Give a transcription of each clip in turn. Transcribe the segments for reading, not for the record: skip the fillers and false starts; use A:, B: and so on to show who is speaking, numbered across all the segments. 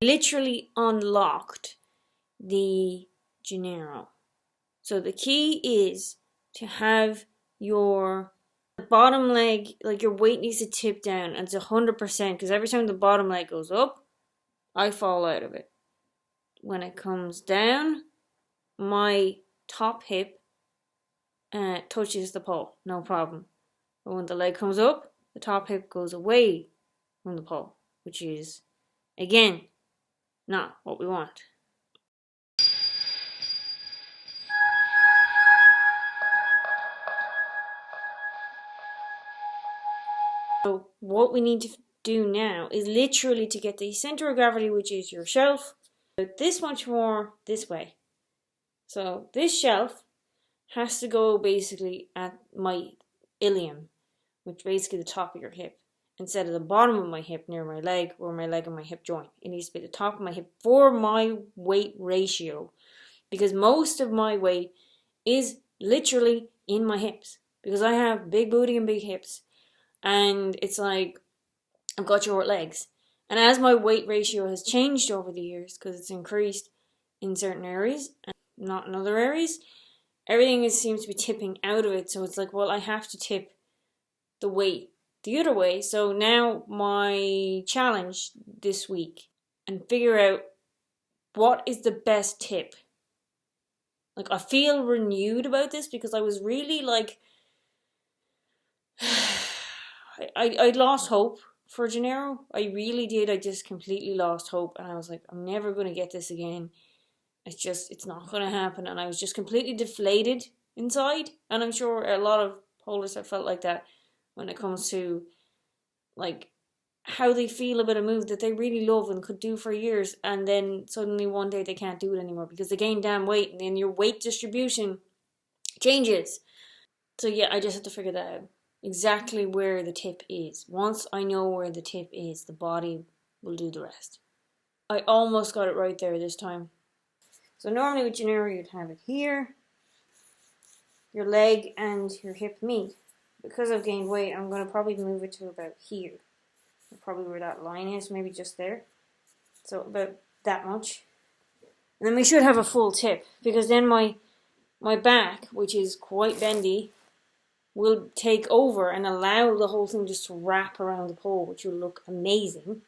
A: literally unlocked the Janeiro. So the key is to have your bottom leg, like your weight needs to tip down, and it's 100%, because every time the bottom leg goes up, I fall out of it. When it comes down, my top hip touches the pole, no problem. But when the leg comes up, the top hip goes away from the pole, which is, again, not what we want. So what we need to do now is literally to get the center of gravity, which is your shelf, this much more this way. So this shelf has to go basically at my ilium, which is basically the top of your hip, instead of the bottom of my hip near my leg, where my leg and my hip join. It needs to be the top of my hip for my weight ratio, because most of my weight is literally in my hips, because I have big booty and big hips, and it's like I've got short legs. And as my weight ratio has changed over the years, because it's increased in certain areas and not in other areas, everything seems to be tipping out of it. So it's like, well, I have to tip the weight the other way. So now my challenge this week, and figure out what is the best tip. Like, I feel renewed about this, because I was really like, I lost hope for Janeiro. I really did. I just completely lost hope, and I was like, I'm never going to get this again. It's not going to happen. And I was just completely deflated inside. And I'm sure a lot of polers have felt like that when it comes to, like, how they feel about a move that they really love and could do for years, and then suddenly one day they can't do it anymore because they gain damn weight, and then your weight distribution changes. So yeah, I just have to figure that out. Exactly where the tip is. Once I know where the tip is, the body will do the rest. I almost got it right there this time. So normally with Janeiro you'd have it here, your leg and your hip meet. Because I've gained weight, I'm going to probably move it to about here. Probably where that line is, maybe just there. So about that much. And then we should have a full tip, because then my back, which is quite bendy, will take over and allow the whole thing just to wrap around the pole, which will look amazing.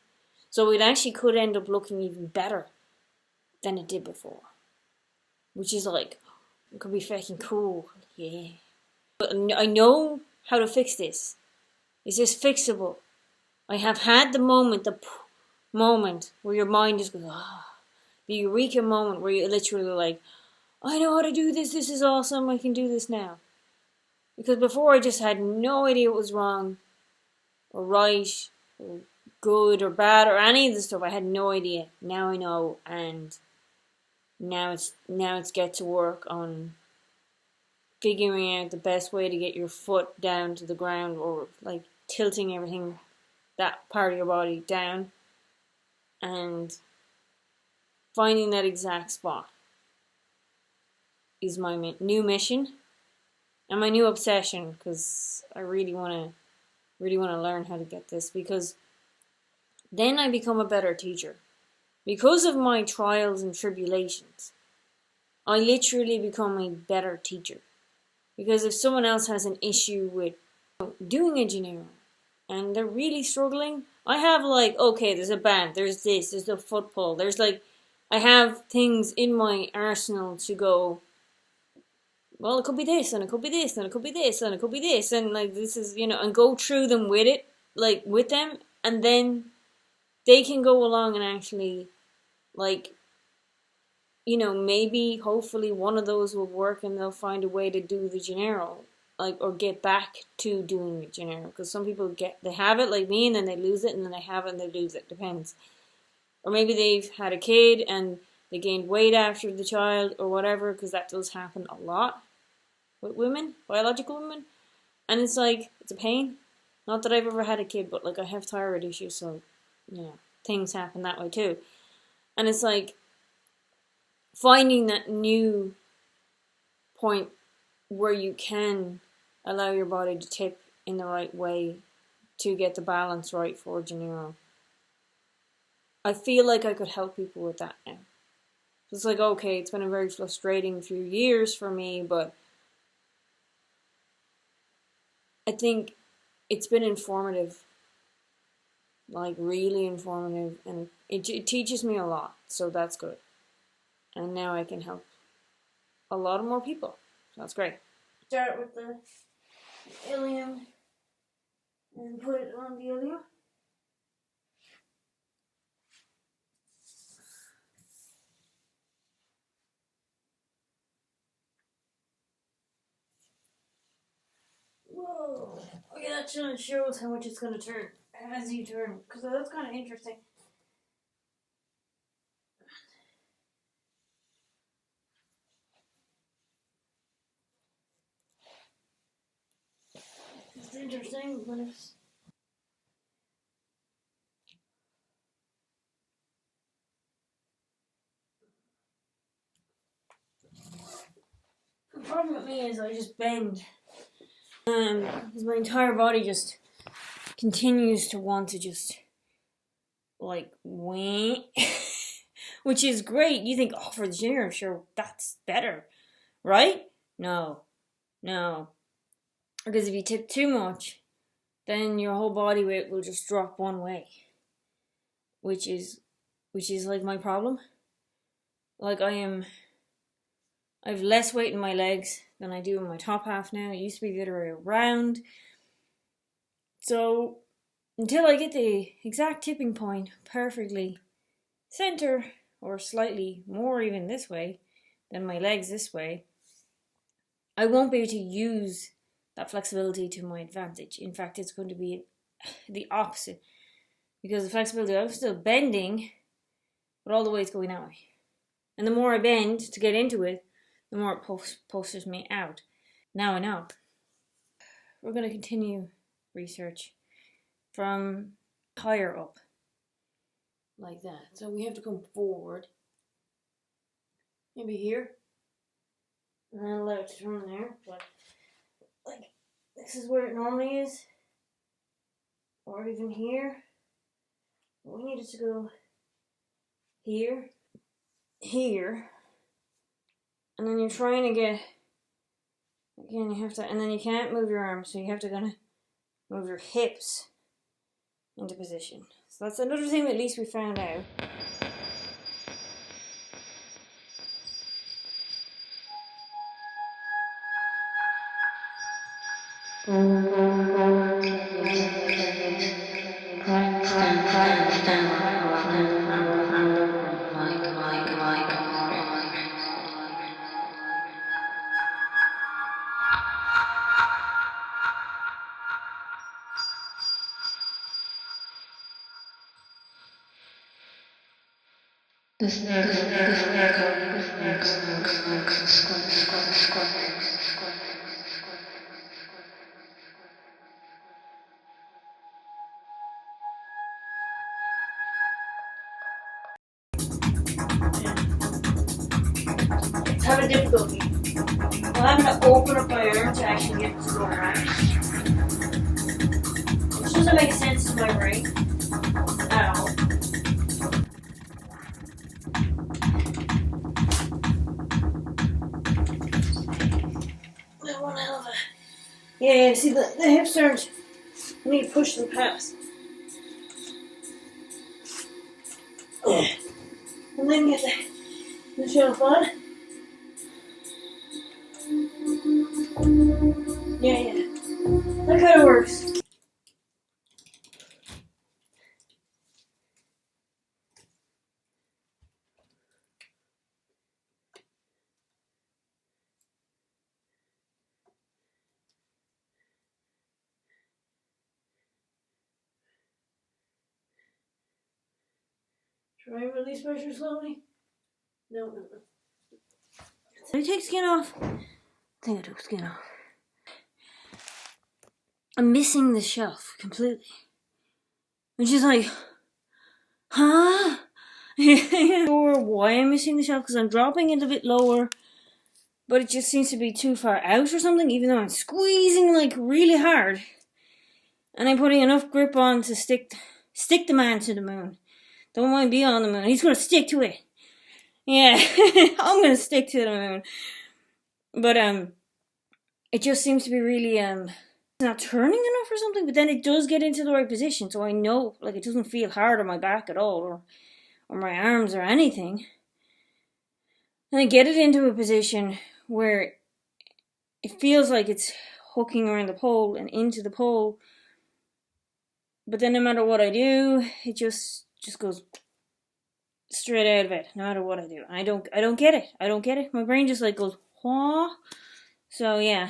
A: So it actually could end up looking even better than it did before. Which is like, it could be fucking cool. Yeah. But I know how to fix this. Is this fixable? I have had the moment where your mind just goes, the eureka moment where you're literally like, I know how to do this, this is awesome, I can do this now. Because before I just had no idea what was wrong, or right, or good, or bad, or any of the stuff. I had no idea. Now I know, and now it's get to work on figuring out the best way to get your foot down to the ground, or like tilting everything, that part of your body down, and finding that exact spot is my new mission and my new obsession, because I really want to learn how to get this, because then I become a better teacher. Because of my trials and tribulations, I literally become a better teacher. Because if someone else has an issue with doing a Janeiro and they're really struggling, I have like, okay, there's a band, there's this, there's the foot pull, there's like, I have things in my arsenal to go, well, it could be this, and it could be this, and it could be this, and it could be this, and like, this is, and go through them with it, like, with them, and then they can go along and actually, like, maybe, hopefully, one of those will work, and they'll find a way to do the Janeiro, like, or get back to doing the Janeiro, because some people they have it, like me, and then they lose it, and then they have it, and they lose it, depends. Or maybe they've had a kid, and they gained weight after the child, or whatever, because that does happen a lot with women, biological women, and it's like, it's a pain. Not that I've ever had a kid, but like, I have thyroid issues, so, things happen that way too. And it's like, finding that new point where you can allow your body to tip in the right way to get the balance right for Janeiro. I feel like I could help people with that now. It's like, okay, it's been a very frustrating few years for me, but I think it's been informative, like really informative, and it teaches me a lot, so that's good. And now I can help a lot more people, so that's great. Start with the ilium and put it on the ilium. Whoa! Okay, that shows how much it's going to turn as you turn, because that's kind of interesting. It's interesting, but it's... The problem with me is I just bend. Because my entire body just continues to want to just, like, wink. Which is great. You think, oh, for the Janeiro, sure, that's better. Right? No. Because if you tip too much, then your whole body weight will just drop one way. Which is like my problem. Like I have less weight in my legs than I do in my top half now. It used to be the other way around. So until I get the exact tipping point perfectly center, or slightly more even this way than my legs this way, I won't be able to use that flexibility to my advantage. In fact, it's going to be the opposite. Because the flexibility, I'm still bending, but all the weight's going that way. And the more I bend to get into it, the more it pushes me out. Now I know. We're going to continue research from higher up. Like that. So we have to come forward. Maybe here. And then allow it to turn there. But like this is where it normally is. Or even here. We need it to go here. Here. And then you're trying to get, again, you have to, and then you can't move your arms, so you have to kind of move your hips into position. So that's another thing that at least we found out. It's having difficulty. I'm having to open up my arm to actually get it to go around. Which doesn't make sense to my brain at all. One hell of a... Yeah, see the hips aren't... I need to push them past. And then get the shelf on. Yeah. That kind of works. Try and release pressure slowly. No. So you take skin off. I think I took skin off. I'm missing the shelf completely. Which is like, huh? Or why I'm missing the shelf, because I'm dropping it a bit lower, but it just seems to be too far out or something, even though I'm squeezing like really hard. And I'm putting enough grip on to stick the man to the moon. Don't want to be on the moon. He's going to stick to it. Yeah, I'm going to stick to the moon. But it just seems to be really not turning enough or something. But then it does get into the right position, so I know like it doesn't feel hard on my back at all, or my arms or anything. And I get it into a position where it feels like it's hooking around the pole and into the pole. But then no matter what I do, it just goes straight out of it, no matter what I do. I don't get it. My brain just like goes, wah. So yeah,